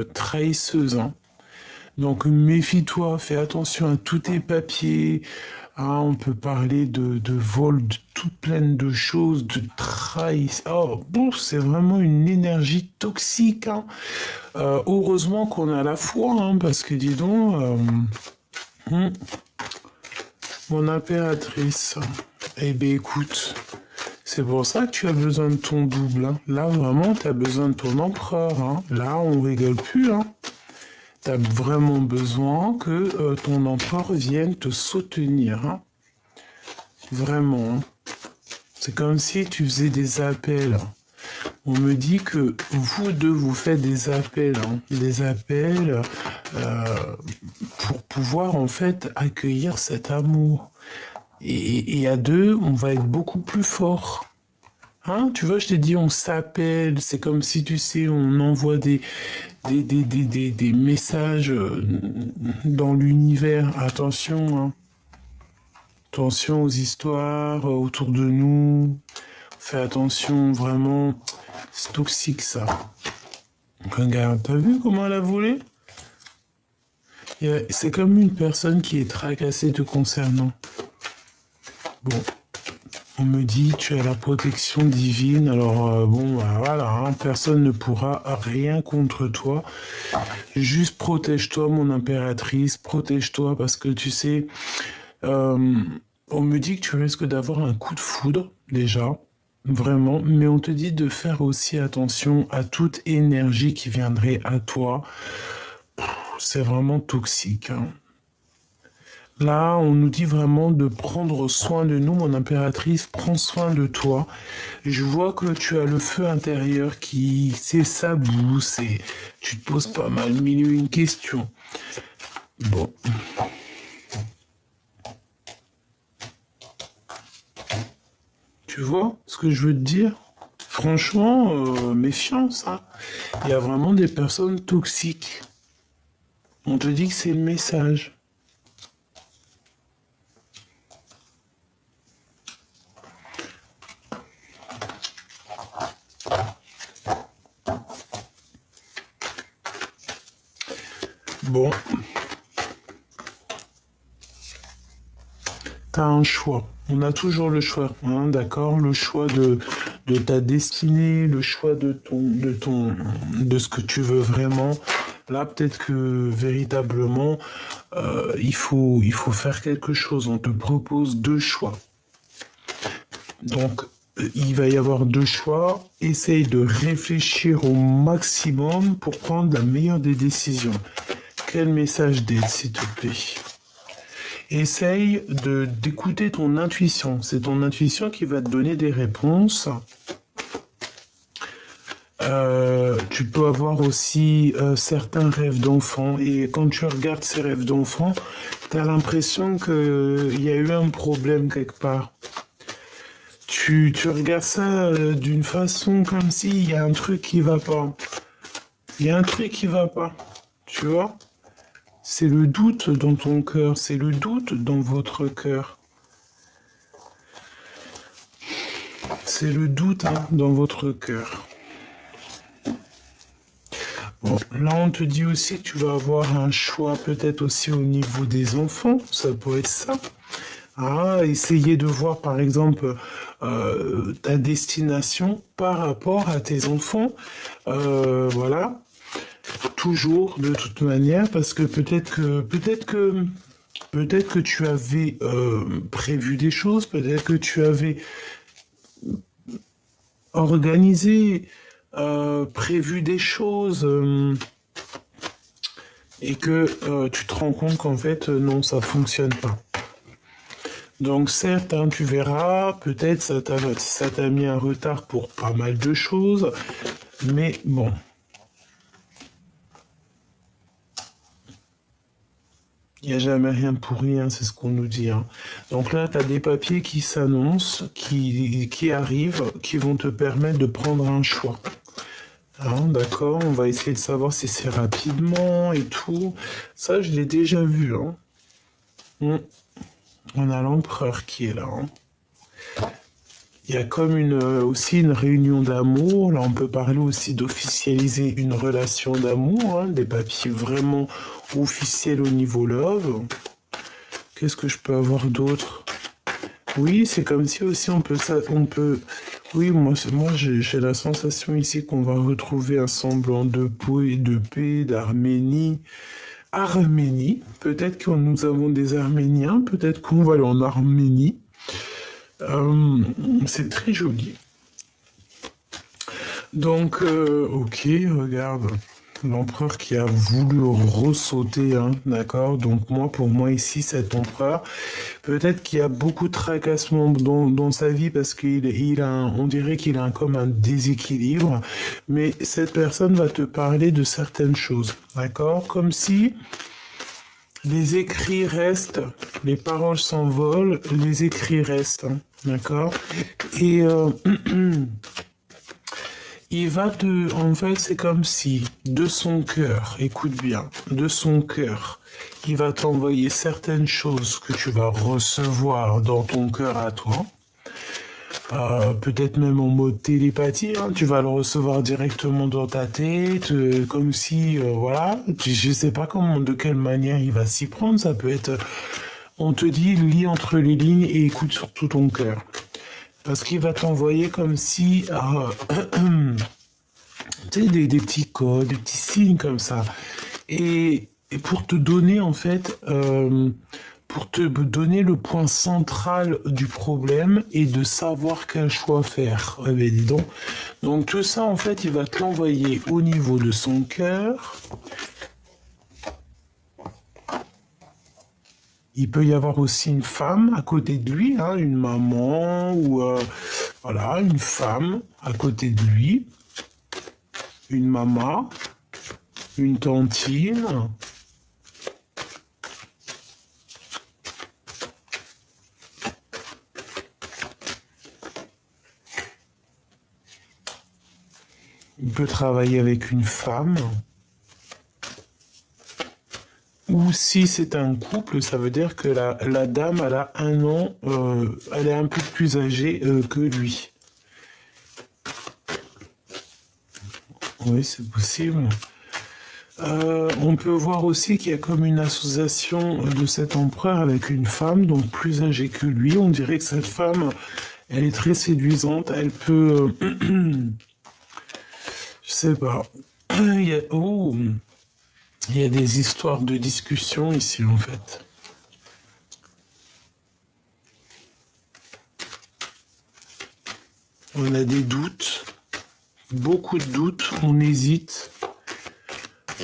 trahisseuse, hein. Donc méfie-toi, fais attention à tous tes papiers. Hein, on peut parler de vol, de tout plein de choses, de trahison. Oh, bon, c'est vraiment une énergie toxique. Hein. Heureusement qu'on a la foi, hein, parce que dis donc, mon impératrice, eh bien écoute, c'est pour ça que tu as besoin de ton double. Hein. Là, vraiment, tu as besoin de ton empereur. Hein. Là, on rigole plus. Hein. Tu as vraiment besoin que ton empereur vienne te soutenir. Hein. Vraiment. Hein. C'est comme si tu faisais des appels. On me dit que vous deux, vous faites des appels. Hein. Des appels pour pouvoir en fait accueillir cet amour. Et à deux, on va être beaucoup plus fort. Hein, tu vois, je t'ai dit, on s'appelle, c'est comme si, tu sais, on envoie des messages dans l'univers. Attention, hein. Attention aux histoires autour de nous. Fais attention, vraiment. C'est toxique, ça. Regarde, t'as vu comment elle a volé? C'est comme une personne qui est tracassée te concernant. Bon. On me dit tu as la protection divine, alors bon, bah, voilà, hein, personne ne pourra rien contre toi. Juste protège-toi, mon impératrice, protège-toi parce que tu sais, on me dit que tu risques d'avoir un coup de foudre déjà, vraiment, mais on te dit de faire aussi attention à toute énergie qui viendrait à toi. C'est vraiment toxique. Hein. Là, on nous dit vraiment de prendre soin de nous, mon impératrice, prends soin de toi. Je vois que tu as le feu intérieur qui s'éclabousse et tu te poses pas mal mille et une questions. Bon. Tu vois ce que je veux te dire? Franchement, méfiance, hein. Il y a vraiment des personnes toxiques. On te dit que c'est le message. Bon. T'as un choix. On a toujours le choix, hein, d'accord? Le choix de ta destinée, le choix de ce que tu veux vraiment. Là, peut-être que véritablement, il faut faire quelque chose. On te propose deux choix. Donc, il va y avoir deux choix. Essaye de réfléchir au maximum pour prendre la meilleure des décisions. Quel message d'aide, s'il te plaît? Essaye d'écouter ton intuition. C'est ton intuition qui va te donner des réponses. Tu peux avoir aussi certains rêves d'enfant. Et quand tu regardes ces rêves d'enfant, tu as l'impression qu'il y a eu un problème quelque part. Tu regardes ça d'une façon comme s'il y a un truc qui va pas. Il y a un truc qui va pas. Tu vois? C'est le doute dans ton cœur, c'est le doute dans votre cœur. C'est le doute hein, dans votre cœur. Bon, là on te dit aussi que tu vas avoir un choix peut-être aussi au niveau des enfants, ça peut être ça. Ah, essayer de voir par exemple ta destination par rapport à tes enfants. Voilà. Toujours de toute manière parce que peut-être que tu avais prévu des choses, peut-être que tu avais organisé, prévu des choses et que tu te rends compte qu'en fait non ça fonctionne pas. Donc certes, hein, tu verras, peut-être ça t'a mis un retard pour pas mal de choses, mais bon. Il n'y a jamais rien pour rien, c'est ce qu'on nous dit. Hein. Donc là, tu as des papiers qui s'annoncent, qui arrivent, qui vont te permettre de prendre un choix. Hein, d'accord, on va essayer de savoir si c'est rapidement et tout. Ça, je l'ai déjà vu. Hein. On a l'empereur qui est là. Hein. Il y a comme aussi une réunion d'amour. Là, on peut parler aussi d'officialiser une relation d'amour, hein, des papiers vraiment officiels au niveau love. Qu'est-ce que je peux avoir d'autre? Oui, c'est comme si aussi on peut. Oui, moi j'ai la sensation ici qu'on va retrouver un semblant de paix, d'Arménie. Arménie, peut-être que nous avons des Arméniens, peut-être qu'on va aller en Arménie. C'est très joli. Donc, ok, regarde, l'empereur qui a voulu ressauter, hein, d'accord? Donc moi, pour moi ici, cet empereur, peut-être qu'il y a beaucoup de tracassements dans sa vie parce on dirait qu'il a comme un déséquilibre, mais cette personne va te parler de certaines choses, d'accord? Comme si les écrits restent, les paroles s'envolent, les écrits restent, hein, d'accord? Et en fait, c'est comme si, de son cœur, écoute bien, de son cœur, il va t'envoyer certaines choses que tu vas recevoir dans ton cœur à toi. Peut-être même en mode télépathie, hein, tu vas le recevoir directement dans ta tête, comme si, voilà, je sais pas de quelle manière il va s'y prendre, ça peut être, on te dit, lis entre les lignes et écoute surtout ton cœur. Parce qu'il va t'envoyer comme si, tu sais, des petits codes, des petits signes comme ça. Et pour te donner, en fait, pour te donner le point central du problème et de savoir quel choix faire. Ouais, mais dis donc. Donc tout ça, en fait, il va te l'envoyer au niveau de son cœur. Il peut y avoir aussi une femme à côté de lui, hein, une maman ou voilà, une femme à côté de lui, une maman, une tantine. Il peut travailler avec une femme. Ou si c'est un couple, ça veut dire que la dame, elle a 1 an, elle est un peu plus âgée que lui. Oui, c'est possible. On peut voir aussi qu'il y a comme une association de cet empereur avec une femme, donc plus âgée que lui. On dirait que cette femme, elle est très séduisante. Elle peut... je sais pas. Oh, il y a des histoires de discussion ici, en fait. On a des doutes, beaucoup de doutes, on hésite.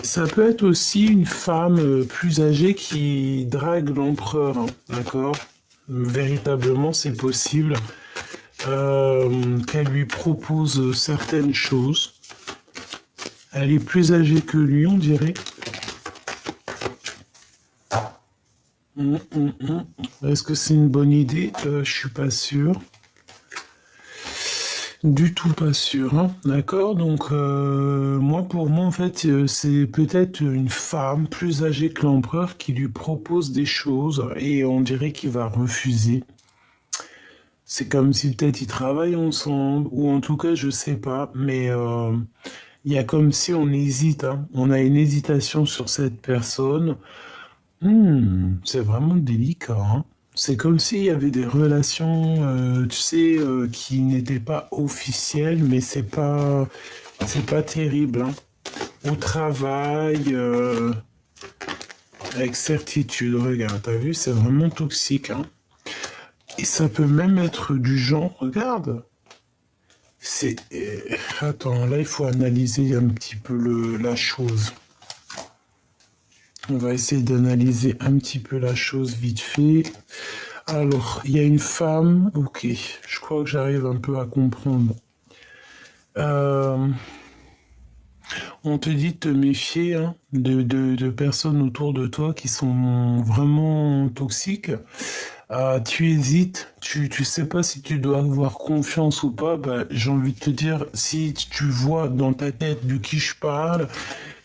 Ça peut être aussi une femme plus âgée qui drague l'empereur, hein, d'accord? Véritablement, c'est possible qu'elle lui propose certaines choses. Elle est plus âgée que lui, on dirait. Est-ce que c'est une bonne idée? Je suis pas sûr. Du tout pas sûr, hein. D'accord? Donc, pour moi, en fait, c'est peut-être une femme plus âgée que l'empereur qui lui propose des choses et on dirait qu'il va refuser. C'est comme si peut-être ils travaillent ensemble, ou en tout cas, je sais pas, mais il y a comme si on hésite, hein. On a une hésitation sur cette personne. C'est vraiment délicat, hein. C'est comme s'il y avait des relations, tu sais, qui n'étaient pas officielles, mais c'est pas terrible, hein. Au travail, avec certitude, regarde, t'as vu, c'est vraiment toxique, hein. Et ça peut même être du genre, regarde, c'est... attends, là, il faut analyser un petit peu la chose. On va essayer d'analyser un petit peu la chose vite fait. Alors, il y a une femme, ok, je crois que j'arrive un peu à comprendre. On te dit de te méfier, hein, de personnes autour de toi qui sont vraiment toxiques. Tu hésites, tu sais pas si tu dois avoir confiance ou pas. Bah, j'ai envie de te dire, si tu vois dans ta tête de qui je parle,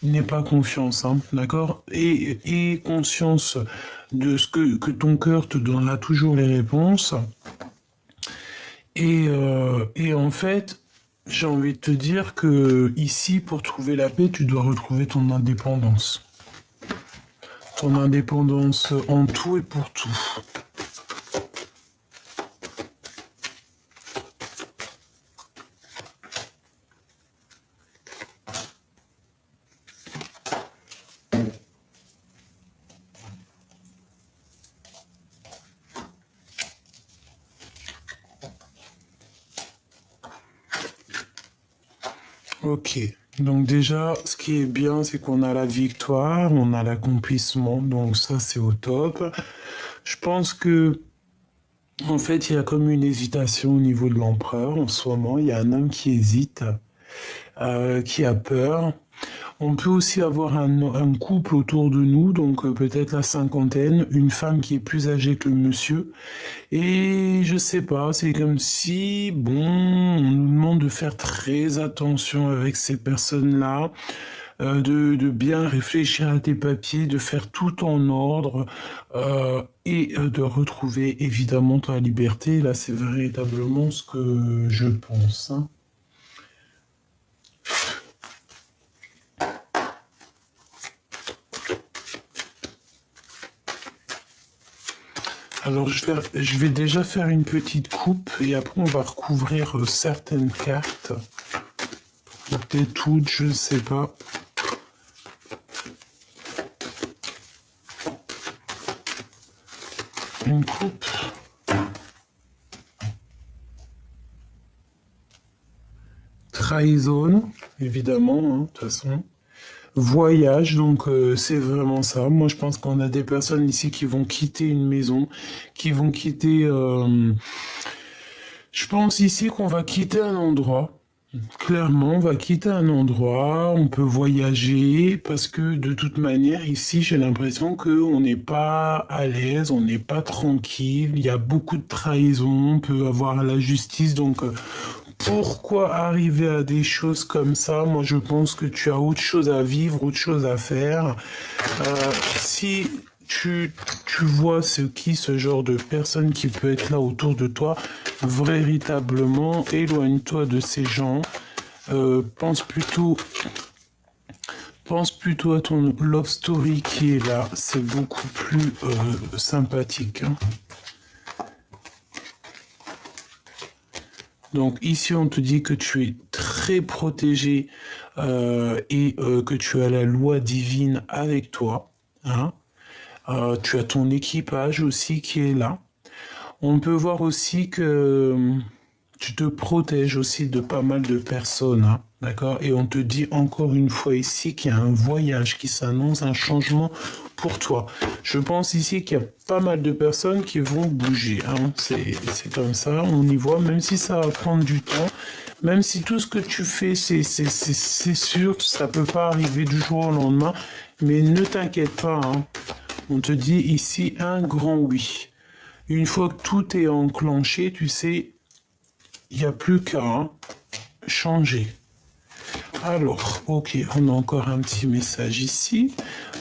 n'aie pas confiance, hein, d'accord? Et conscience de ce que ton cœur te donnera toujours les réponses. Et en fait, j'ai envie de te dire que ici, pour trouver la paix, tu dois retrouver ton indépendance. Ton indépendance en tout et pour tout. Ok. Donc déjà, ce qui est bien, c'est qu'on a la victoire, on a l'accomplissement, donc ça c'est au top. Je pense que, en fait, il y a comme une hésitation au niveau de l'empereur en ce moment. Il y a un homme qui hésite, qui a peur. On peut aussi avoir un couple autour de nous, donc peut-être la cinquantaine, une femme qui est plus âgée que le monsieur. Et je sais pas, c'est comme si, bon, on nous demande de faire très attention avec ces personnes-là, de bien réfléchir à tes papiers, de faire tout en ordre et de retrouver évidemment ta liberté. Là, c'est véritablement ce que je pense, hein. Alors, je vais déjà faire une petite coupe et après, on va recouvrir certaines cartes. Peut-être toutes, je ne sais pas. Une coupe. Trahison, évidemment, hein, de toute façon. Voyage, donc c'est vraiment ça. Moi, je pense qu'on a des personnes ici qui vont quitter une maison, qui vont quitter... Je pense ici qu'on va quitter un endroit. Clairement, on va quitter un endroit, on peut voyager, parce que de toute manière, ici, j'ai l'impression qu'on n'est pas à l'aise, on n'est pas tranquille, il y a beaucoup de trahison, on peut avoir la justice, donc pourquoi arriver à des choses comme ça? Moi, je pense que tu as autre chose à vivre, autre chose à faire. Si tu vois ce genre de personne qui peut être là autour de toi, véritablement, éloigne-toi de ces gens. Pense plutôt à ton love story qui est là. C'est beaucoup plus sympathique, hein. Donc ici, on te dit que tu es très protégé et que tu as la loi divine avec toi, hein. Tu as ton équipage aussi qui est là. On peut voir aussi que tu te protèges aussi de pas mal de personnes, hein, d'accord? Et on te dit encore une fois ici qu'il y a un voyage qui s'annonce, un changement pour toi. Je pense ici qu'il y a pas mal de personnes qui vont bouger, hein. C'est comme ça, on y voit, même si ça va prendre du temps, même si tout ce que tu fais, c'est sûr, ça peut pas arriver du jour au lendemain, mais ne t'inquiète pas, hein. On te dit ici un grand oui. Une fois que tout est enclenché, tu sais, il n'y a plus qu'à changer. Alors, ok, on a encore un petit message ici.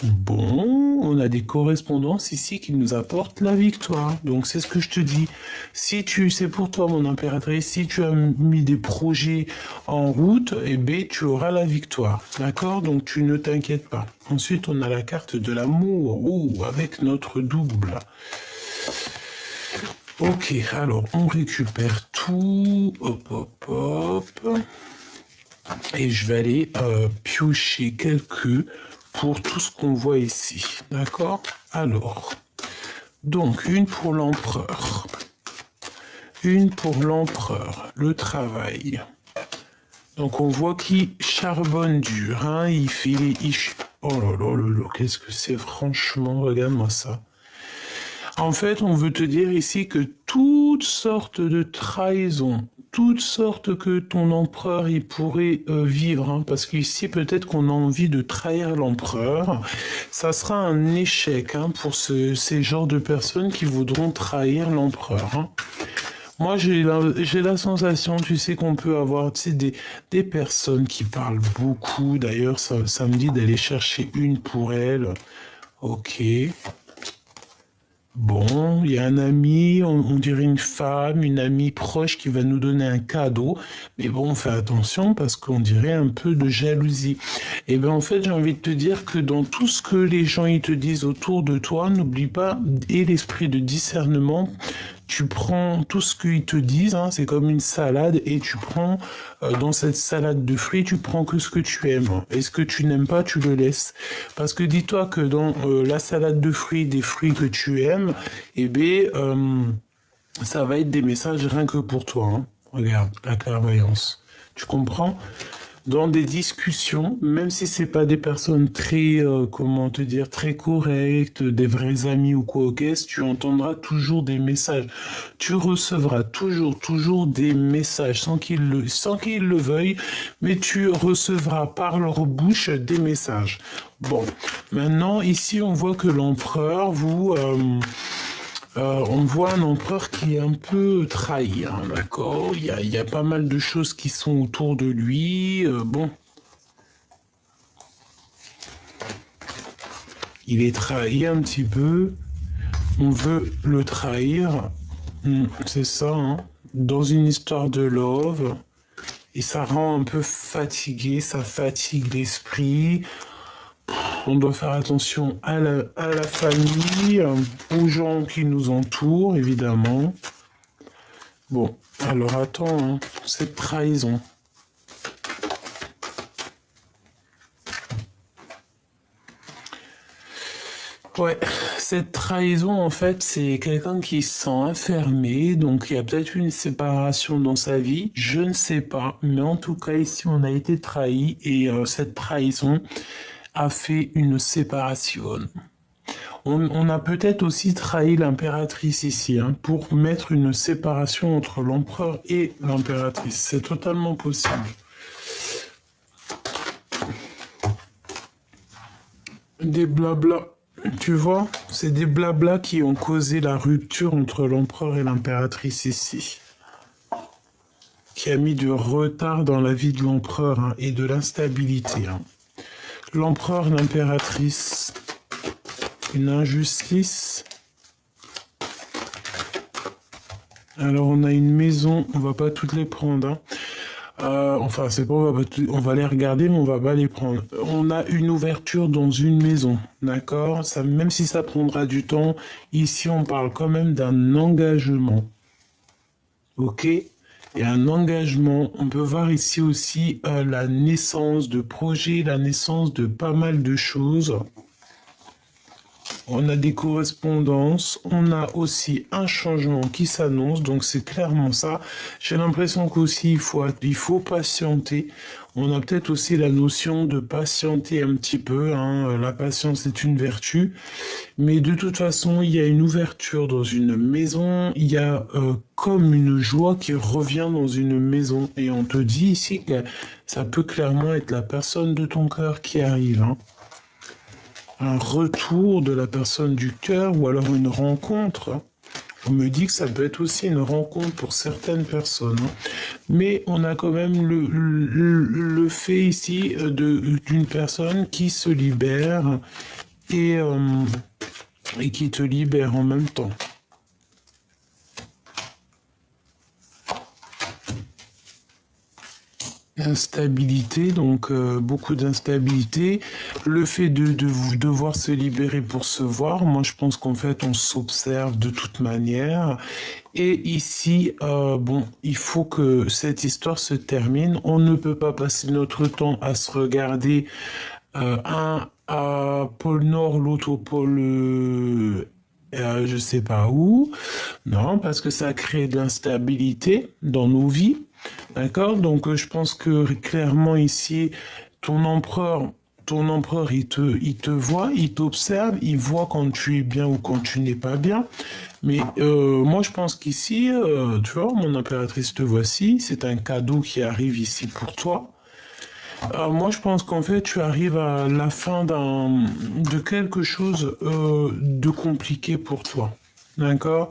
Bon, on a des correspondances ici qui nous apportent la victoire. Donc c'est ce que je te dis. C'est pour toi mon impératrice, si tu as mis des projets en route, eh bien tu auras la victoire. D'accord? Donc tu ne t'inquiètes pas. Ensuite, on a la carte de l'amour. Oh, avec notre double. Ok, alors on récupère tout. Hop, hop, hop. Et je vais aller piocher quelques pour tout ce qu'on voit ici. D'accord? Alors, donc une pour l'empereur. Une pour l'empereur, le travail. Donc on voit qu'il charbonne dur, hein, il fait les... Oh là là là là, qu'est-ce que c'est franchement, regarde-moi ça. En fait, on veut te dire ici que toutes sortes de trahisons, toutes sortes que ton empereur il pourrait vivre, hein, parce qu'ici peut-être qu'on a envie de trahir l'empereur, ça sera un échec, hein, pour ces genres de personnes qui voudront trahir l'empereur, hein. Moi, j'ai la sensation, tu sais, qu'on peut avoir, tu sais, des personnes qui parlent beaucoup. D'ailleurs, ça me dit d'aller chercher une pour elle. Ok. Bon, il y a un ami, on dirait une femme, une amie proche qui va nous donner un cadeau. Mais bon, fais attention parce qu'on dirait un peu de jalousie. Et bien en fait, j'ai envie de te dire que dans tout ce que les gens ils te disent autour de toi, n'oublie pas, et l'esprit de discernement, tu prends tout ce qu'ils te disent, hein, c'est comme une salade, et tu prends dans cette salade de fruits, tu prends que ce que tu aimes. Et ce que tu n'aimes pas, tu le laisses. Parce que dis-toi que dans la salade de fruits, des fruits que tu aimes, eh bien, ça va être des messages rien que pour toi. Hein. Regarde, la clairvoyance. Tu comprends? Dans des discussions, même si c'est pas des personnes très, comment te dire, très correctes, des vrais amis ou quoi, ok, tu entendras toujours des messages. Tu recevras toujours des messages sans qu'ils le veuillent, mais tu recevras par leur bouche des messages. Bon, maintenant ici on voit que l'empereur on voit un empereur qui est un peu trahi, hein, d'accord? Il y a pas mal de choses qui sont autour de lui. Bon, il est trahi un petit peu. On veut le trahir. C'est ça, hein? Dans une histoire de love. Et ça rend un peu fatigué, ça fatigue l'esprit. On doit faire attention à la famille, aux gens qui nous entourent, évidemment. Bon, alors attends, hein, cette trahison. Ouais, cette trahison, en fait, c'est quelqu'un qui se sent enfermé, donc il y a peut-être une séparation dans sa vie, je ne sais pas, mais en tout cas, ici, on a été trahi et cette trahison a fait une séparation. On a peut-être aussi trahi l'impératrice ici, hein, pour mettre une séparation entre l'empereur et l'impératrice. C'est totalement possible. Des blablas. Tu vois, c'est des blablas qui ont causé la rupture entre l'empereur et l'impératrice ici. Qui a mis du retard dans la vie de l'empereur, hein, et de l'instabilité. Hein. L'empereur, l'impératrice, une injustice. Alors on a une maison, on va pas toutes les prendre. Hein. Enfin, c'est pas, on va les regarder, mais on va pas les prendre. On a une ouverture dans une maison, d'accord? Ça, même si ça prendra du temps, ici on parle quand même d'un engagement, ok? Et un engagement, on peut voir ici aussi la naissance de projets, la naissance de pas mal de choses. On a des correspondances, on a aussi un changement qui s'annonce, donc c'est clairement ça. J'ai l'impression qu'aussi il faut patienter. On a peut-être aussi la notion de patienter un petit peu, hein. La patience est une vertu, mais de toute façon il y a une ouverture dans une maison, il y a comme une joie qui revient dans une maison, et on te dit ici que ça peut clairement être la personne de ton cœur qui arrive, hein. Un retour de la personne du cœur ou alors une rencontre. On me dit que ça peut être aussi une rencontre pour certaines personnes. Mais on a quand même le fait ici d'une personne qui se libère et qui te libère en même temps. Instabilité, donc beaucoup d'instabilité. Le fait de devoir se libérer pour se voir, moi je pense qu'en fait on s'observe de toute manière. Et ici, bon, il faut que cette histoire se termine. On ne peut pas passer notre temps à se regarder, un à pôle Nord, l'autre au pôle je sais pas où. Non, parce que ça crée de l'instabilité dans nos vies. D'accord? Donc je pense que clairement ici, ton empereur, il te voit, il t'observe, il voit quand tu es bien ou quand tu n'es pas bien. Mais moi, je pense qu'ici, tu vois, mon impératrice, te voici, c'est un cadeau qui arrive ici pour toi. Moi, je pense qu'en fait, tu arrives à la fin de quelque chose de compliqué pour toi. D'accord?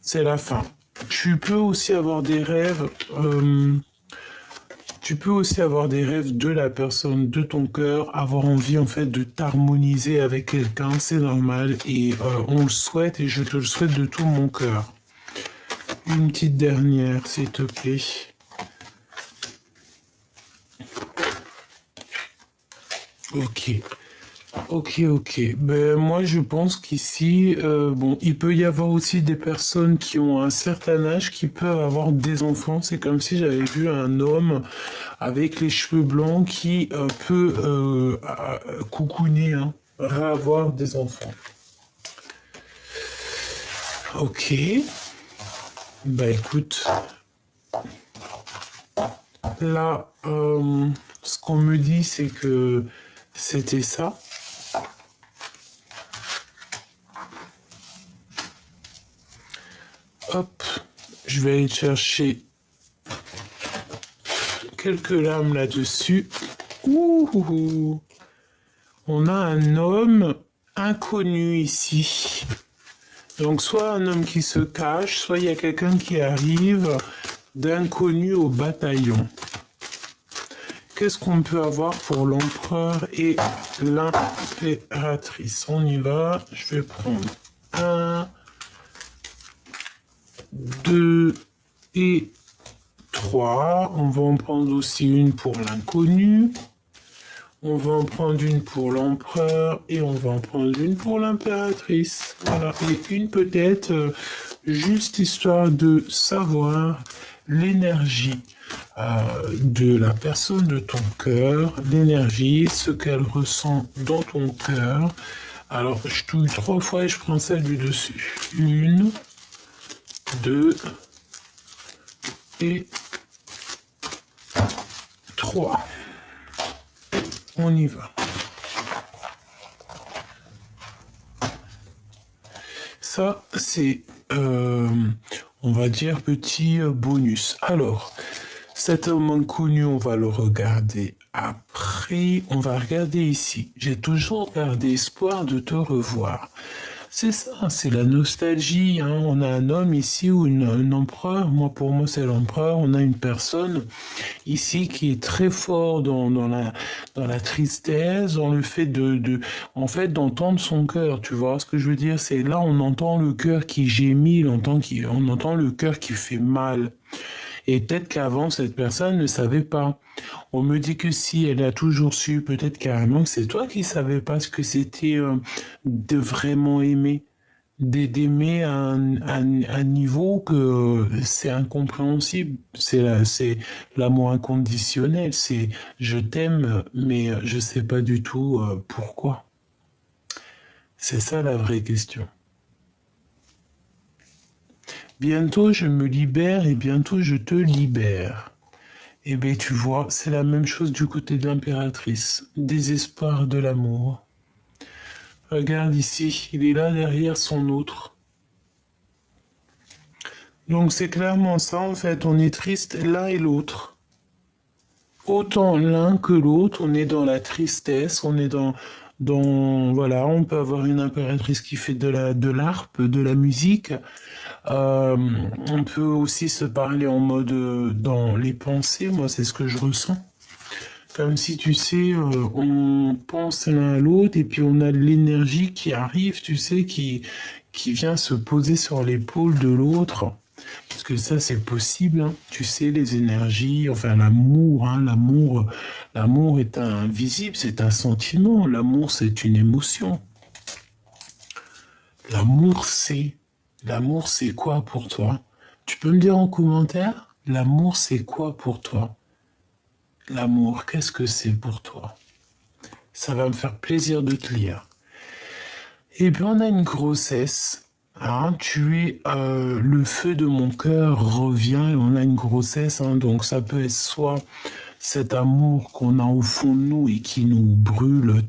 C'est la fin. Tu peux aussi avoir des rêves Tu peux aussi avoir des rêves de la personne, de ton cœur, avoir envie en fait de t'harmoniser avec quelqu'un, c'est normal et on le souhaite et je te le souhaite de tout mon cœur. Une petite dernière, s'il te plaît. Ok. Ok. Ben, moi, je pense qu'ici, bon, il peut y avoir aussi des personnes qui ont un certain âge qui peuvent avoir des enfants. C'est comme si j'avais vu un homme avec les cheveux blancs qui peut coucouner, hein, avoir des enfants. Ok. Bah écoute, là, ce qu'on me dit, c'est que c'était ça. Hop, je vais aller chercher quelques lames là-dessus. Ouh, on a un homme inconnu ici. Donc soit un homme qui se cache, soit il y a quelqu'un qui arrive d'inconnu au bataillon. Qu'est-ce qu'on peut avoir pour l'empereur et l'impératrice? On y va, je vais prendre 1, 2 et 3. On va en prendre aussi une pour l'inconnu. On va en prendre une pour l'empereur et on va en prendre une pour l'impératrice. Voilà, et une peut-être juste histoire de savoir l'énergie de la personne de ton cœur, l'énergie, ce qu'elle ressent dans ton cœur. Alors, je touille 3 fois et je prends celle du dessus. 1, 2 et 3. On y va. Ça, c'est, on va dire, petit bonus. Alors, cet homme inconnu, on va le regarder après. On va regarder ici. J'ai toujours gardé espoir de te revoir. C'est ça, c'est la nostalgie. Hein. On a un homme ici ou un empereur. Pour moi, c'est l'empereur. On a une personne ici qui est très fort dans la tristesse, dans le fait en fait, d'entendre son cœur. Tu vois ce que je veux dire? C'est là, on entend le cœur qui gémit, on entend le cœur qui fait mal. Et peut-être qu'avant, cette personne ne savait pas. On me dit que si elle a toujours su, peut-être carrément que c'est toi qui savais pas ce que c'était de vraiment aimer. D'aimer à un niveau que c'est incompréhensible. C'est l'amour inconditionnel. C'est je t'aime, mais je sais pas du tout pourquoi. C'est ça la vraie question. Bientôt je me libère et bientôt je te libère. Eh bien, tu vois, c'est la même chose du côté de l'impératrice. Désespoir de l'amour. Regarde ici, il est là derrière son autre. Donc c'est clairement ça, en fait, on est triste l'un et l'autre. Autant l'un que l'autre, on est dans la tristesse, on est voilà, on peut avoir une impératrice qui fait de l'harpe, de la musique. On peut aussi se parler en mode dans les pensées, moi c'est ce que je ressens. Comme si, tu sais, on pense l'un à l'autre et puis on a l'énergie qui arrive, tu sais, qui vient se poser sur l'épaule de l'autre. Parce que ça, c'est possible, hein. Tu sais, les énergies, enfin l'amour, hein, l'amour est invisible, c'est un sentiment. L'amour, c'est une émotion. L'amour, c'est quoi pour toi? Tu peux me dire en commentaire, l'amour, c'est quoi pour toi? L'amour, qu'est-ce que c'est pour toi? Ça va me faire plaisir de te lire. Et puis on a une grossesse. Hein, le feu de mon cœur revient et on a une grossesse. Hein, donc ça peut être soit cet amour qu'on a au fond de nous et qui nous brûle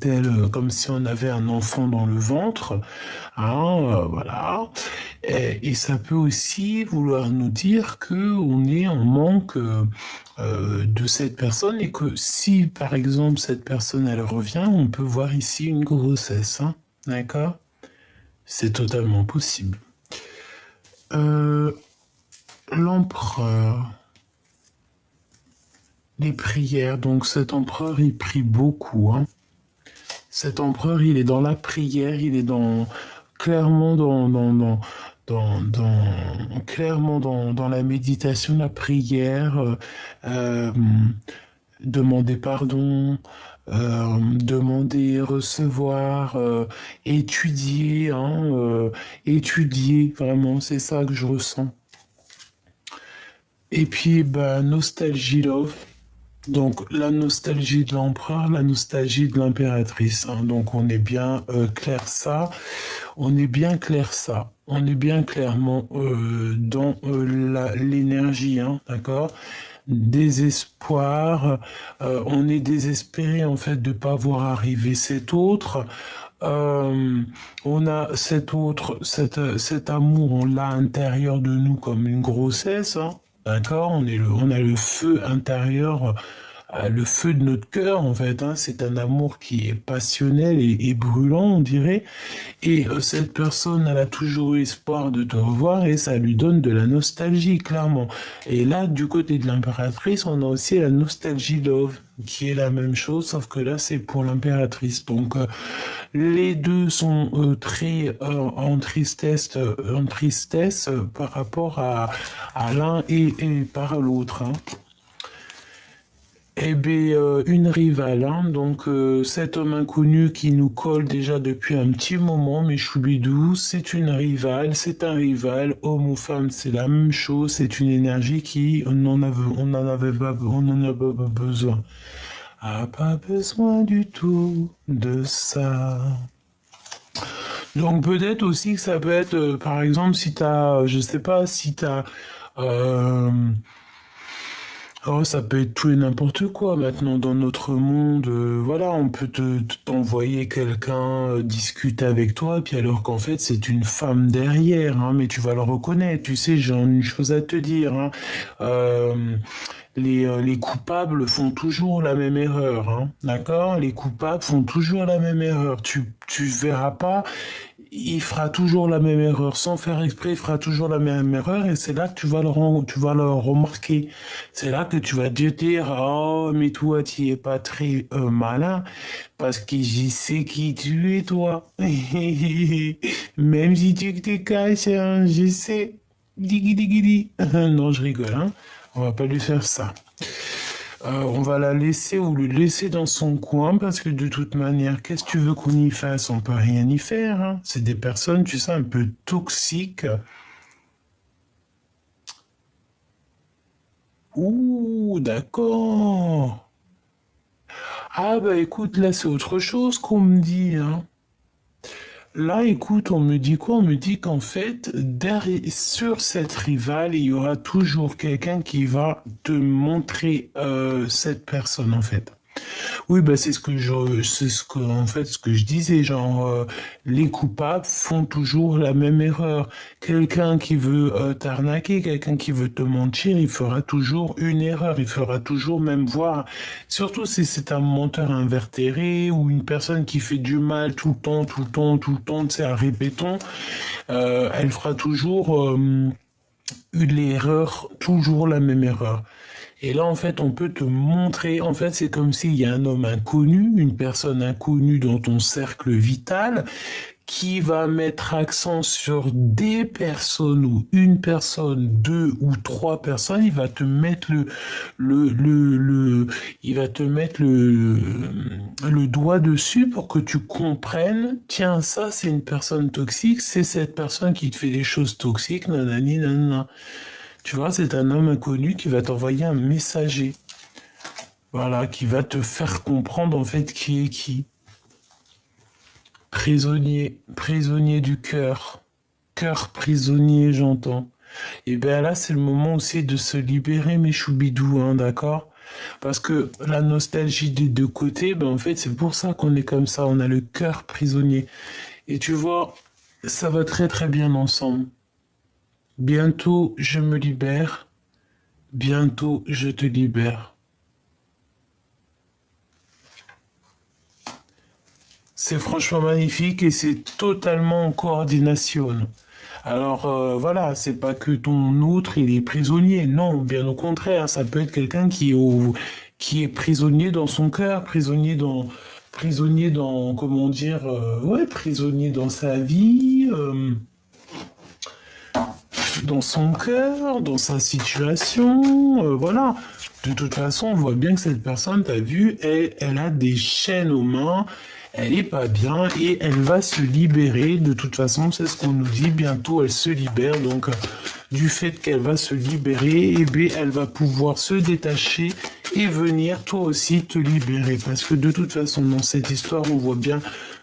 comme si on avait un enfant dans le ventre. Hein, voilà. Et ça peut aussi vouloir nous dire que on est en manque de cette personne et que si par exemple cette personne elle revient, on peut voir ici une grossesse. Hein, d'accord? C'est totalement possible. L'empereur. les prières. Donc cet empereur, il prie beaucoup, hein. Cet empereur, il est dans la prière, il est dans clairement clairement dans la méditation, la prière, euh, demander pardon, demander, recevoir, étudier, hein, étudier, vraiment, c'est ça que je ressens. Et puis, bah, nostalgie love. Donc, la nostalgie de l'empereur, la nostalgie de l'impératrice, hein. Donc, on est bien clair ça. On est bien clair ça. On est bien clairement dans l'énergie, hein, d'accord? Désespoir. On est désespéré en fait de ne pas voir arriver cet autre. Euh, on a cet amour, on l'a à l'intérieur de nous comme une grossesse, hein, d'accord? On a le feu intérieur, le feu de notre cœur en fait, hein. C'est un amour qui est passionnel et brûlant, on dirait. Et cette personne, elle a toujours eu espoir de te revoir et ça lui donne de la nostalgie, clairement. Et là, du côté de l'impératrice, on a aussi la nostalgie love, qui est la même chose, sauf que là, c'est pour l'impératrice. Donc, les deux sont très en tristesse par rapport à l'un et par l'autre, hein. Eh bien, une rivale, hein. Donc cet homme inconnu qui nous colle déjà depuis un petit moment, mais choubidou, c'est une rivale, c'est un rival, homme ou femme, c'est la même chose, c'est une énergie qui, on n'en avait pas besoin. Ah, pas besoin du tout de ça. Donc peut-être aussi que ça peut être, par exemple, si t'as, je sais pas, si t'as... euh, Oh, ça peut être tout et n'importe quoi maintenant dans notre monde. Voilà, on peut t'envoyer quelqu'un discuter avec toi, puis alors qu'en fait c'est une femme derrière, hein, mais tu vas le reconnaître. Tu sais, j'ai une chose à te dire, hein. Euh, les coupables font toujours la même erreur, hein, d'accord? Les coupables font toujours la même erreur. Tu verras pas, il fera toujours la même erreur. Sans faire exprès, il fera toujours la même erreur et c'est là que tu vas le remarquer. C'est là que tu vas te dire, oh, mais toi, tu es pas très malin parce que je sais qui tu es, toi. Même si tu te caches, hein, je sais. Diggy diggy di. Non, je rigole, hein. On va pas lui faire ça. On va la laisser ou le laisser dans son coin parce que de toute manière, qu'est-ce que tu veux qu'on y fasse? On peut rien y faire, hein. C'est des personnes, tu sais, un peu toxiques. Ouh, d'accord. Ah bah écoute, là c'est autre chose qu'on me dit, hein. Là, écoute, on me dit quoi? On me dit qu'en fait, sur cette rivale, il y aura toujours quelqu'un qui va te montrer cette personne, en fait. Oui, bah c'est ce que, en fait, ce que je disais, genre, les coupables font toujours la même erreur. Quelqu'un qui veut t'arnaquer, quelqu'un qui veut te mentir, il fera toujours une erreur, il fera toujours même voir, surtout si c'est un menteur invertéré ou une personne qui fait du mal tout le temps, tout le temps, tout le temps, tu sais, à répéton, elle fera toujours l'erreur, toujours la même erreur. Et là, en fait, on peut te montrer, en fait, c'est comme s'il y a un homme inconnu, une personne inconnue dans ton cercle vital, qui va mettre accent sur des personnes ou une personne, deux ou trois personnes, il va te mettre il va te mettre le doigt dessus pour que tu comprennes, tiens, ça, c'est une personne toxique, c'est cette personne qui te fait des choses toxiques, nanani, nanana. Tu vois, c'est un homme inconnu qui va t'envoyer un messager. Voilà, qui va te faire comprendre en fait qui est qui. Prisonnier, prisonnier du cœur. Cœur prisonnier, j'entends. Et bien là, c'est le moment aussi de se libérer, mes choubidous, hein, d'accord? Parce que la nostalgie des deux côtés, ben en fait, c'est pour ça qu'on est comme ça. On a le cœur prisonnier. Et tu vois, ça va très très bien ensemble. Bientôt, je me libère. Bientôt, je te libère. C'est franchement magnifique et c'est totalement en coordination. Alors voilà, c'est pas que ton autre il est prisonnier, non, bien au contraire, ça peut être quelqu'un qui est prisonnier dans son cœur, prisonnier dans, comment dire, ouais, prisonnier dans sa vie, dans son cœur, dans sa situation, voilà. De toute façon, on voit bien que cette personne, t'as vu, elle a des chaînes aux mains, elle est pas bien et elle va se libérer. De toute façon, c'est ce qu'on nous dit, bientôt elle se libère. Donc, du fait qu'elle va se libérer, eh bien, elle va pouvoir se détacher et venir toi aussi te libérer. Parce que de toute façon, dans cette histoire, on voit bien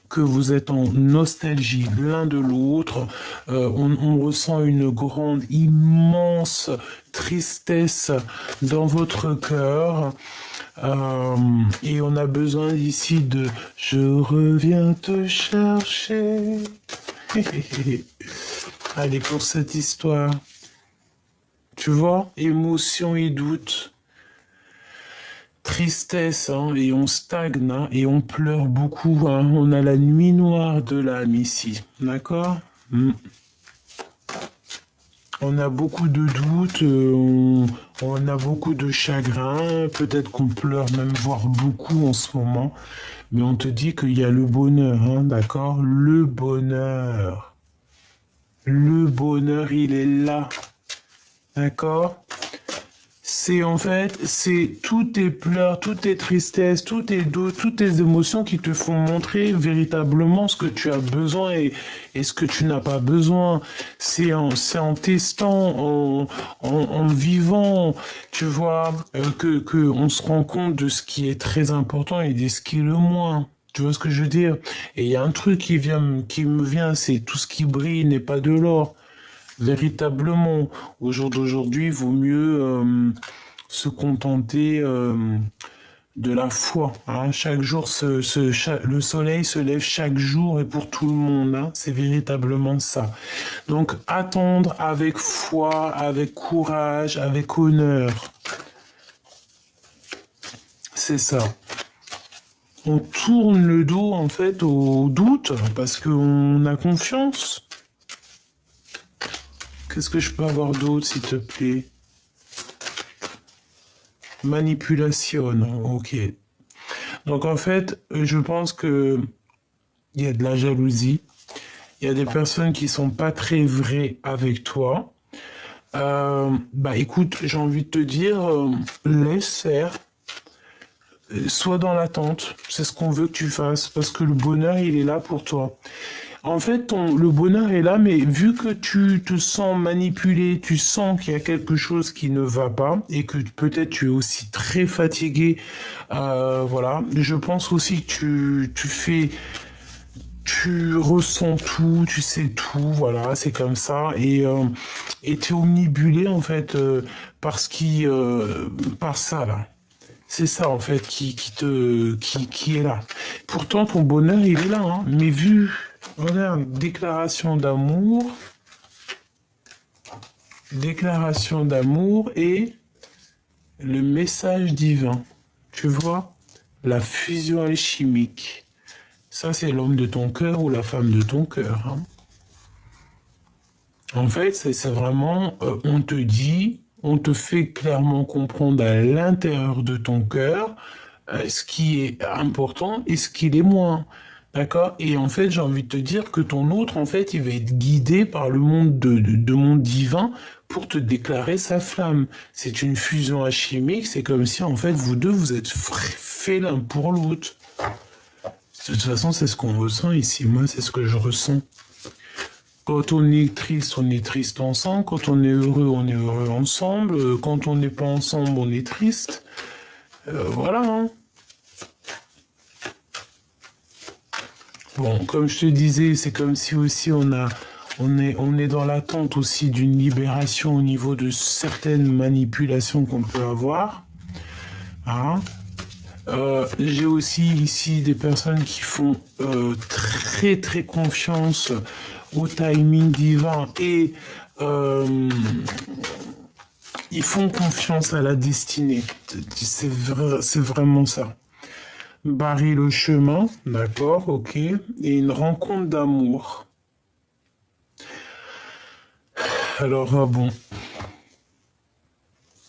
que vous êtes en nostalgie l'un de l'autre. On ressent une grande, immense tristesse dans votre cœur. Et on a besoin ici de «Je reviens te chercher». Allez, pour cette histoire. Tu vois, émotion et doute. Tristesse, hein, et on stagne, hein, et on pleure beaucoup, hein. On a la nuit noire de l'âme ici, d'accord? On a beaucoup de doutes, on a beaucoup de chagrin, peut-être qu'on pleure même, voire beaucoup en ce moment, mais on te dit qu'il y a le bonheur, hein, d'accord? Le bonheur. Le bonheur, il est là, d'accord? C'est en fait, c'est tous tes pleurs, toutes tes tristesses, tous tes doutes, toutes tes émotions qui te font montrer véritablement ce que tu as besoin et ce que tu n'as pas besoin. C'est en testant, en vivant, tu vois, que on se rend compte de ce qui est très important et de ce qui est le moins. Tu vois ce que je veux dire? Et il y a un truc qui me vient, c'est tout ce qui brille n'est pas de l'or. Véritablement, au jour d'aujourd'hui, il vaut mieux se contenter de la foi, hein. Chaque jour, le soleil se lève chaque jour et pour tout le monde, hein. C'est véritablement ça. Donc, attendre avec foi, avec courage, avec honneur. C'est ça. On tourne le dos, en fait, au doute parce qu'on a confiance. Qu'est-ce que je peux avoir d'autre, s'il te plaît? Manipulation, ok. Donc en fait, je pense que il y a de la jalousie. Il y a des personnes qui sont pas très vraies avec toi. Bah écoute, j'ai envie de te dire, laisse faire. Sois dans l'attente. C'est ce qu'on veut que tu fasses parce que le bonheur, il est là pour toi. En fait, le bonheur est là, mais vu que tu te sens manipulé, tu sens qu'il y a quelque chose qui ne va pas et que peut-être tu es aussi très fatigué, voilà. Je pense aussi que tu ressens tout, tu sais tout, voilà, c'est comme ça et t'es omnibulé en fait par ça là. C'est ça en fait qui est là. Pourtant ton bonheur il est là, hein. Mais vu, regarde, déclaration d'amour et le message divin. Tu vois, la fusion alchimique. Ça c'est l'homme de ton cœur ou la femme de ton cœur, hein. En fait, c'est vraiment, on te dit, on te fait clairement comprendre à l'intérieur de ton cœur ce qui est important et ce qui l'est moins. D'accord? Et en fait, j'ai envie de te dire que ton autre, en fait, il va être guidé par le monde de monde divin pour te déclarer sa flamme. C'est une fusion alchimique, c'est comme si, en fait, vous deux, vous êtes faits l'un pour l'autre. De toute façon, c'est ce qu'on ressent ici. Moi, c'est ce que je ressens. Quand on est triste ensemble. Quand on est heureux ensemble. Quand on n'est pas ensemble, on est triste. Voilà, hein. Bon, comme je te disais, c'est comme si aussi on est dans l'attente aussi d'une libération au niveau de certaines manipulations qu'on peut avoir, hein. J'ai aussi ici des personnes qui font très très confiance au timing divin et ils font confiance à la destinée. C'est vraiment ça. Barrer le chemin, d'accord, ok, et une rencontre d'amour. Alors, bon,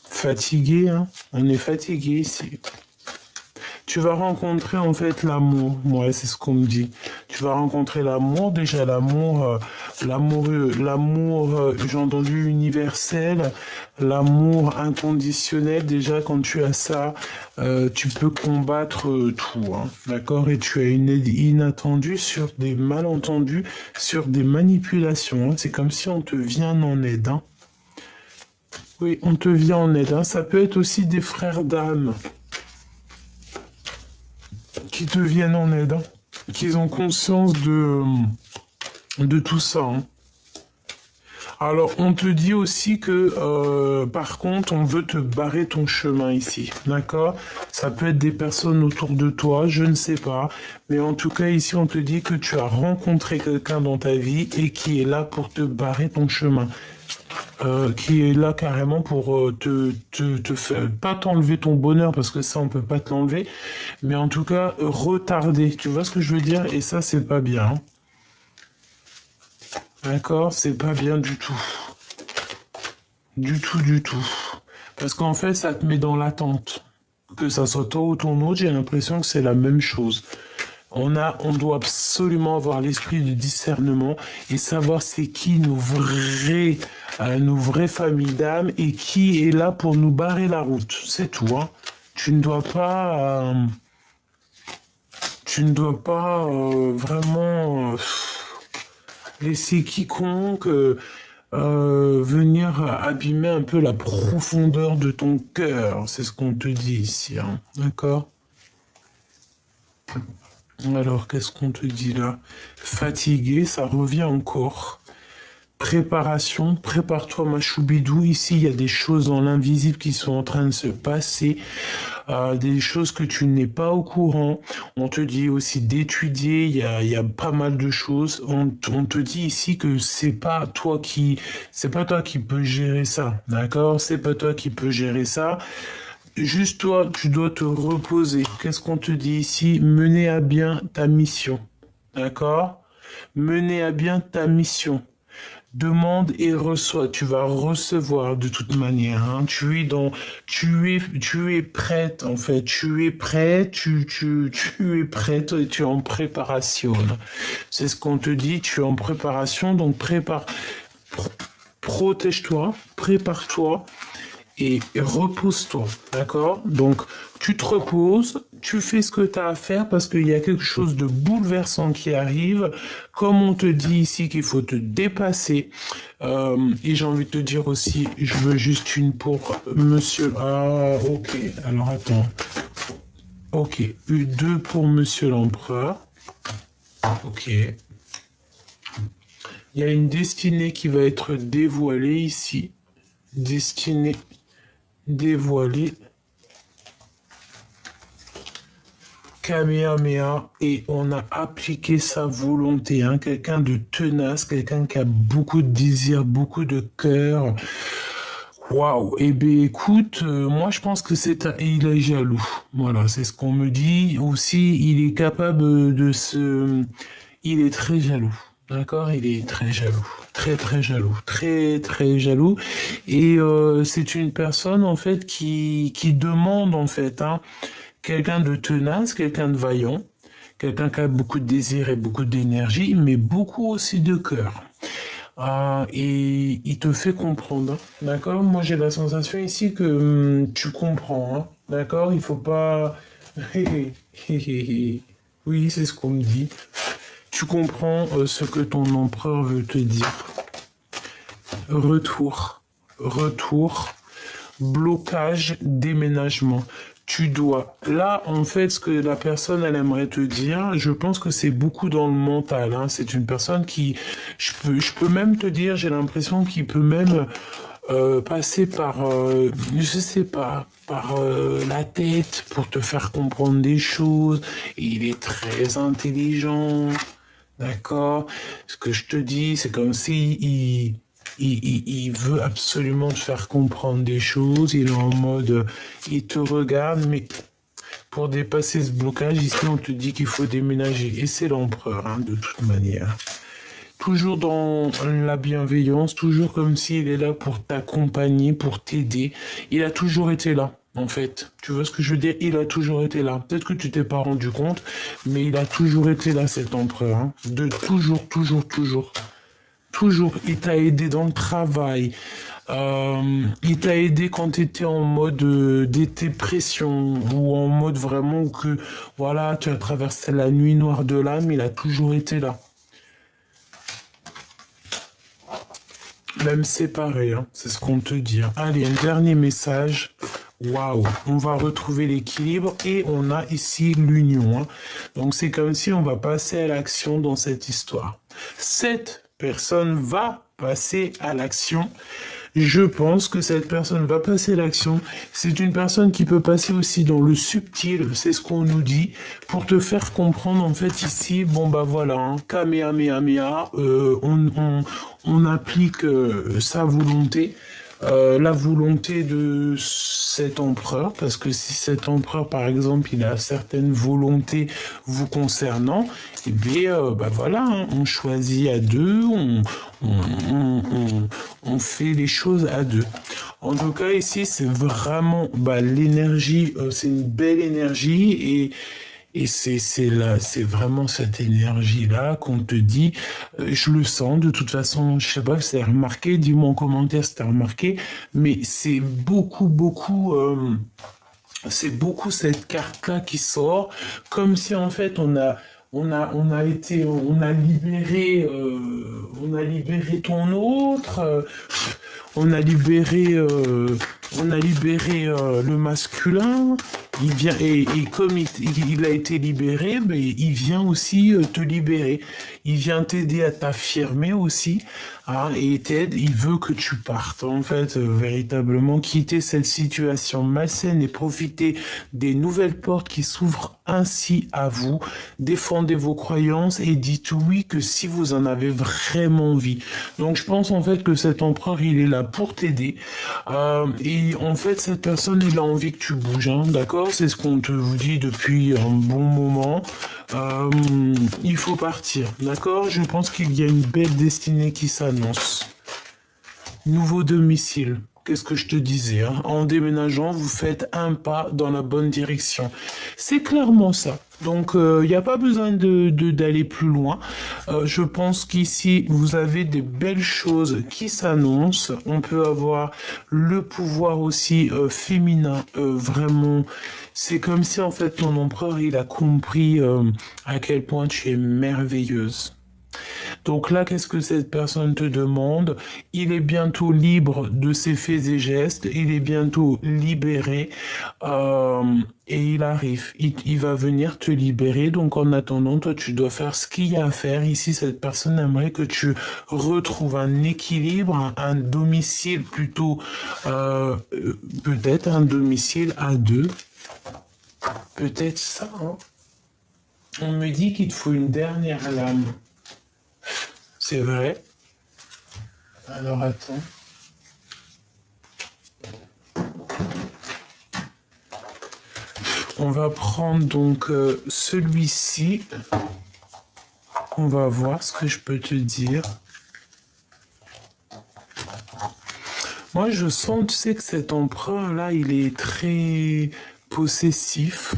fatigué, hein, on est fatigué ici. Tu vas rencontrer en fait l'amour. Ouais, c'est ce qu'on me dit. Tu vas rencontrer l'amour. Déjà j'ai entendu universel, l'amour inconditionnel. Déjà, quand tu as ça, tu peux combattre tout, hein, d'accord? Et tu as une aide inattendue sur des malentendus, sur des manipulations, hein. C'est comme si on te vient en aide, hein. Oui, on te vient en aide, hein. Ça peut être aussi des frères d'âme qui te viennent en aide, hein, qui ont conscience de tout ça, hein. Alors, on te dit aussi que, par contre, on veut te barrer ton chemin ici, d'accord? Ça peut être des personnes autour de toi, je ne sais pas. Mais en tout cas, ici, on te dit que tu as rencontré quelqu'un dans ta vie et qui est là pour te barrer ton chemin. Qui est là carrément pour te faire, pas t'enlever ton bonheur, parce que ça, on peut pas te l'enlever, mais en tout cas, retarder. Tu vois ce que je veux dire? Et ça, c'est pas bien, hein. D'accord? C'est pas bien du tout. Du tout, du tout. Parce qu'en fait, ça te met dans l'attente. Que ça soit toi ou ton autre, j'ai l'impression que c'est la même chose. On doit absolument avoir l'esprit de discernement et savoir c'est qui nos vraies familles d'âme et qui est là pour nous barrer la route. C'est tout, hein. Tu ne dois pas, vraiment laisser quiconque venir abîmer un peu la profondeur de ton cœur. C'est ce qu'on te dit ici, hein. D'accord? Alors, qu'est-ce qu'on te dit là? Fatigué, ça revient encore. Préparation, prépare-toi ma choubidou. Ici, il y a des choses dans l'invisible qui sont en train de se passer, des choses que tu n'es pas au courant. On te dit aussi d'étudier, il y a pas mal de choses. On te dit ici que c'est pas toi qui peux gérer ça, d'accord? C'est pas toi qui peux gérer ça. Juste toi, tu dois te reposer. Qu'est-ce qu'on te dit ici? Mener à bien ta mission. D'accord? Mener à bien ta mission. Demande et reçois. Tu vas recevoir de toute manière, hein. Tu es prête, en fait. Tu es prêt, tu es prête et tu es en préparation. C'est ce qu'on te dit. Tu es en préparation, donc protège-toi, prépare-toi et repose-toi, d'accord? Donc, tu te reposes, tu fais ce que tu as à faire parce qu'il y a quelque chose de bouleversant qui arrive. Comme on te dit ici qu'il faut te dépasser. Et j'ai envie de te dire aussi, je veux juste une pour monsieur... Ah, ok. Alors, attends. Ok. Deux pour monsieur l'empereur. Ok. Il y a une destinée qui va être dévoilée ici. Destinée dévoilée. Kamehameha, et on a appliqué sa volonté, hein. Quelqu'un de tenace, quelqu'un qui a beaucoup de désir, beaucoup de cœur. Waouh. Eh bien, écoute, moi je pense que il est jaloux. Voilà, c'est ce qu'on me dit. Aussi, il est capable il est très jaloux. D'accord? Il est très jaloux. Très, très jaloux. Très, très jaloux. Et c'est une personne, en fait, qui demande, en fait, hein, quelqu'un de tenace, quelqu'un de vaillant, quelqu'un qui a beaucoup de désir et beaucoup d'énergie, mais beaucoup aussi de cœur. Et il te fait comprendre, hein. D'accord? Moi, j'ai la sensation ici que tu comprends, hein. D'accord? Il faut pas... Oui, c'est ce qu'on me dit. Tu comprends ce que ton empereur veut te dire. Retour, blocage, déménagement. Tu dois. Là, en fait, ce que la personne, elle aimerait te dire, je pense que c'est beaucoup dans le mental, hein. C'est une personne qui, je peux même te dire, j'ai l'impression qu'il peut même passer par, je sais pas, par la tête pour te faire comprendre des choses. Il est très intelligent, d'accord? Ce que je te dis, c'est comme si il veut absolument te faire comprendre des choses. Il est en mode, il te regarde, mais pour dépasser ce blocage, ici, on te dit qu'il faut déménager. Et c'est l'empereur, hein, de toute manière. Toujours dans la bienveillance, toujours comme s'il est là pour t'accompagner, pour t'aider. Il a toujours été là. en fait. Tu vois ce que je veux dire? Il a toujours été là. Peut-être que tu t'es pas rendu compte, mais il a toujours été là, cet empereur. Hein. De toujours, toujours, toujours. Toujours. Il t'a aidé dans le travail. Il t'a aidé quand tu étais en mode dépression ou en mode vraiment que, voilà, tu as traversé la nuit noire de l'âme. Il a toujours été là. Même séparé, hein, c'est ce qu'on te dit. Hein. Allez, un dernier message. Waouh, on va retrouver l'équilibre et on a ici l'union. Hein. Donc c'est comme si on va passer à l'action dans cette histoire. Cette personne va passer à l'action. Je pense que cette personne va passer à l'action. C'est une personne qui peut passer aussi dans le subtil, c'est ce qu'on nous dit, pour te faire comprendre en fait ici, bon bah voilà, hein, Kamehameha, on applique sa volonté. La volonté de cet empereur, parce que si cet empereur, par exemple, il a certaines volontés vous concernant, eh bien, bah voilà, hein, on choisit à deux, on fait les choses à deux. En tout cas, ici, c'est vraiment bah, l'énergie, c'est une belle énergie et c'est vraiment cette énergie-là qu'on te dit, je le sens, de toute façon, je sais pas si c'est remarqué, dis-moi en commentaire si t'as remarqué, mais c'est beaucoup cette carte-là qui sort, comme si en fait on a libéré ton autre, on a libéré le masculin. Il vient et comme il a été libéré, mais il vient aussi te libérer. Il vient t'aider à t'affirmer aussi, hein, et t'aide. Il veut que tu partes en fait véritablement quitter cette situation malsaine et profiter des nouvelles portes qui s'ouvrent ainsi à vous. Défendez vos croyances et dites oui que si vous en avez vraiment envie. Donc je pense en fait que cet empereur il est là pour t'aider. Et en fait cette personne il a envie que tu bouges, hein, d'accord? C'est ce qu'on te vous dit depuis un bon moment. Il faut partir, d'accord? Je pense qu'il y a une belle destinée qui s'annonce. Nouveau domicile. Qu'est-ce que je te disais, hein? En déménageant, vous faites un pas dans la bonne direction. C'est clairement ça. Donc, il n'y a pas besoin d'aller plus loin. Je pense qu'ici, vous avez des belles choses qui s'annoncent. On peut avoir le pouvoir aussi féminin, vraiment. C'est comme si, en fait, ton empereur, il a compris à quel point tu es merveilleuse. Donc là, qu'est-ce que cette personne te demande? Il est bientôt libre de ses faits et gestes, il est bientôt libéré et il arrive. Il va venir te libérer. Donc en attendant, toi, tu dois faire ce qu'il y a à faire. Ici, cette personne aimerait que tu retrouves un équilibre, un domicile plutôt, peut-être un domicile à deux. Peut-être ça, hein. On me dit qu'il te faut une dernière lame. C'est vrai. Alors attends. On va prendre donc celui-ci. On va voir ce que je peux te dire. Moi, je sens, tu sais, que cet empereur-là, il est très possessif.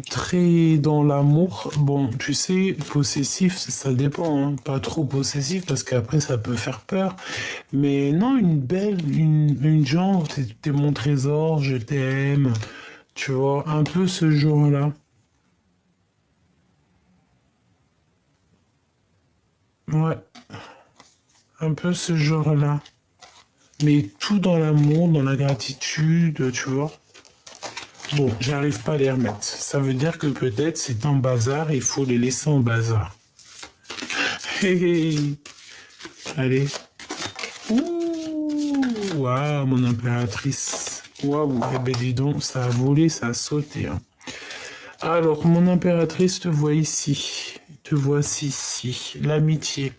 Très dans l'amour. Bon, tu sais, possessif, ça dépend, hein. Pas trop possessif parce qu'après ça peut faire peur. Mais non, une genre, t'es mon trésor, je t'aime. Tu vois, un peu ce genre-là. Ouais, un peu ce genre-là. Mais tout dans l'amour, dans la gratitude, tu vois. Bon, j'arrive pas à les remettre. Ça veut dire que peut-être c'est un bazar, il faut les laisser en bazar. Hé hé. Allez. Ouh, waouh, mon impératrice. Waouh, eh ben dis donc, ça a volé, ça a sauté. Hein. Alors, mon impératrice te voit ici. Te voici ici. L'amitié.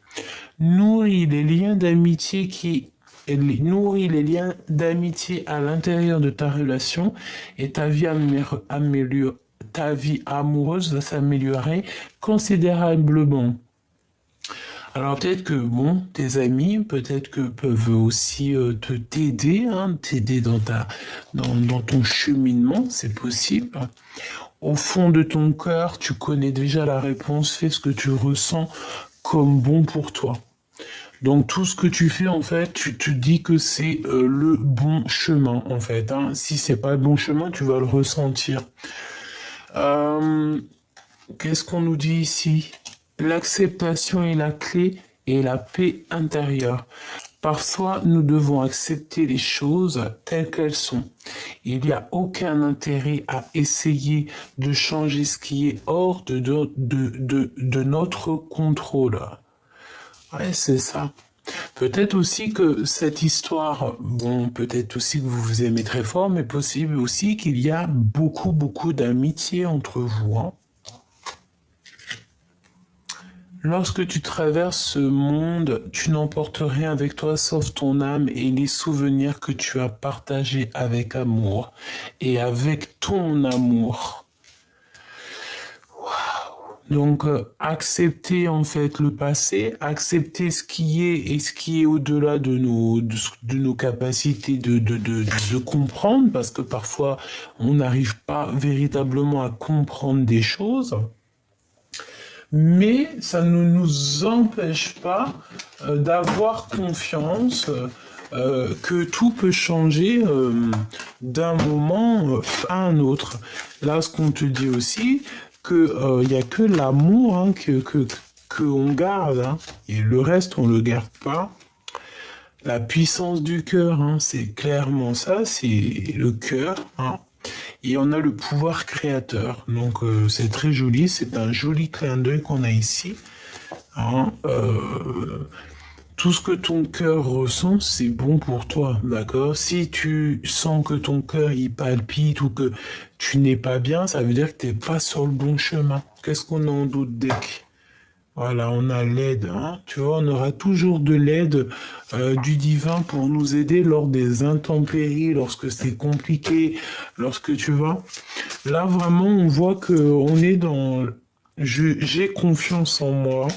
Nourris les liens d'amitié qui nourrit les liens d'amitié à l'intérieur de ta relation et ta vie amoureuse va s'améliorer considérablement. Alors peut-être que, bon, tes amis, peut-être que peuvent aussi t'aider, hein, t'aider dans ton cheminement, c'est possible. Au fond de ton cœur, tu connais déjà la réponse, fais ce que tu ressens comme bon pour toi. Donc tout ce que tu fais, en fait, tu te dis que c'est le bon chemin, en fait, hein. Si c'est pas le bon chemin, tu vas le ressentir. Euh, Qu'est-ce qu'on nous dit ici? L'acceptation est la clé et la paix intérieure. Parfois, nous devons accepter les choses telles qu'elles sont. Il n'y a aucun intérêt à essayer de changer ce qui est hors de notre contrôle. Ouais, c'est ça. Peut-être aussi que cette histoire, bon, peut-être aussi que vous vous aimez très fort, mais possible aussi qu'il y a beaucoup, beaucoup d'amitié entre vous, hein. Lorsque tu traverses ce monde, tu n'emportes rien avec toi sauf ton âme et les souvenirs que tu as partagés avec amour et avec ton amour. Donc, accepter en fait le passé, accepter ce qui est et ce qui est au-delà de nos capacités de comprendre, parce que parfois on n'arrive pas véritablement à comprendre des choses. Mais ça ne nous empêche pas d'avoir confiance que tout peut changer d'un moment à un autre. Là, ce qu'on te dit aussi, que il y a que l'amour hein, que on garde, hein, et le reste on le garde pas. La puissance du cœur, hein, c'est clairement ça, c'est le cœur, hein. Et on a le pouvoir créateur. Donc c'est très joli, c'est un joli clin d'œil qu'on a ici, hein. Tout ce que ton cœur ressent, c'est bon pour toi, d'accord? Si tu sens que ton cœur il palpite ou que tu n'es pas bien, ça veut dire que tu n'es pas sur le bon chemin. Qu'est-ce qu'on a en doute deck? Voilà, on a l'aide, hein. Tu vois, on aura toujours de l'aide du divin pour nous aider lors des intempéries, lorsque c'est compliqué, lorsque tu vois. Là, vraiment, on voit que on est dans j'ai confiance en moi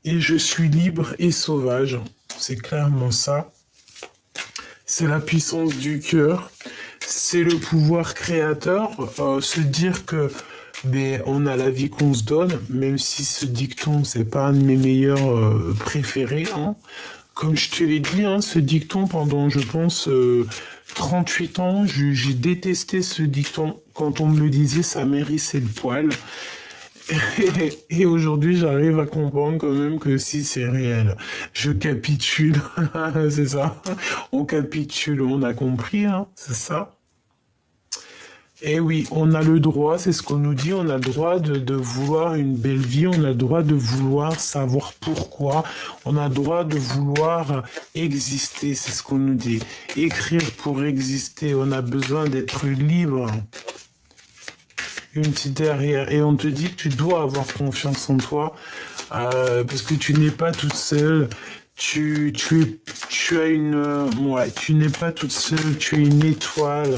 et je suis libre et sauvage. C'est clairement ça. C'est la puissance du cœur. C'est le pouvoir créateur. Se dire que on a la vie qu'on se donne, même si ce dicton, c'est pas un de mes meilleurs préférés, hein. Comme je te l'ai dit, hein, ce dicton pendant, je pense, 38 ans, j'ai détesté ce dicton. Quand on me le disait, ça m'hérissait le poil. Et aujourd'hui, j'arrive à comprendre quand même que si c'est réel, je capitule. C'est ça. On capitule, on a compris, hein, c'est ça. Et oui, on a le droit, c'est ce qu'on nous dit, on a le droit de vouloir une belle vie, on a le droit de vouloir savoir pourquoi, on a le droit de vouloir exister, c'est ce qu'on nous dit. Écrire pour exister, on a besoin d'être libre. Une petite derrière. Et on te dit que tu dois avoir confiance en toi, parce que tu n'es pas toute seule. Tu as une, ouais, tu n'es pas toute seule, tu es une étoile.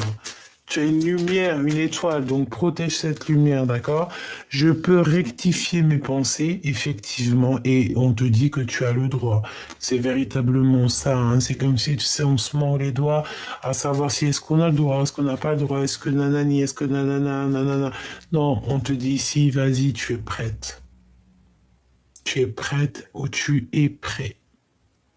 Tu as une lumière, une étoile, donc protège cette lumière, d'accord? Je peux rectifier mes pensées, effectivement, et on te dit que tu as le droit. C'est véritablement ça, hein. C'est comme si, tu sais, on se mord les doigts à savoir si est-ce qu'on a le droit, est-ce qu'on n'a pas le droit, est-ce que nanani, est-ce que nanana, nanana. Non, on te dit ici, vas-y, tu es prête. Tu es prête ou tu es prêt.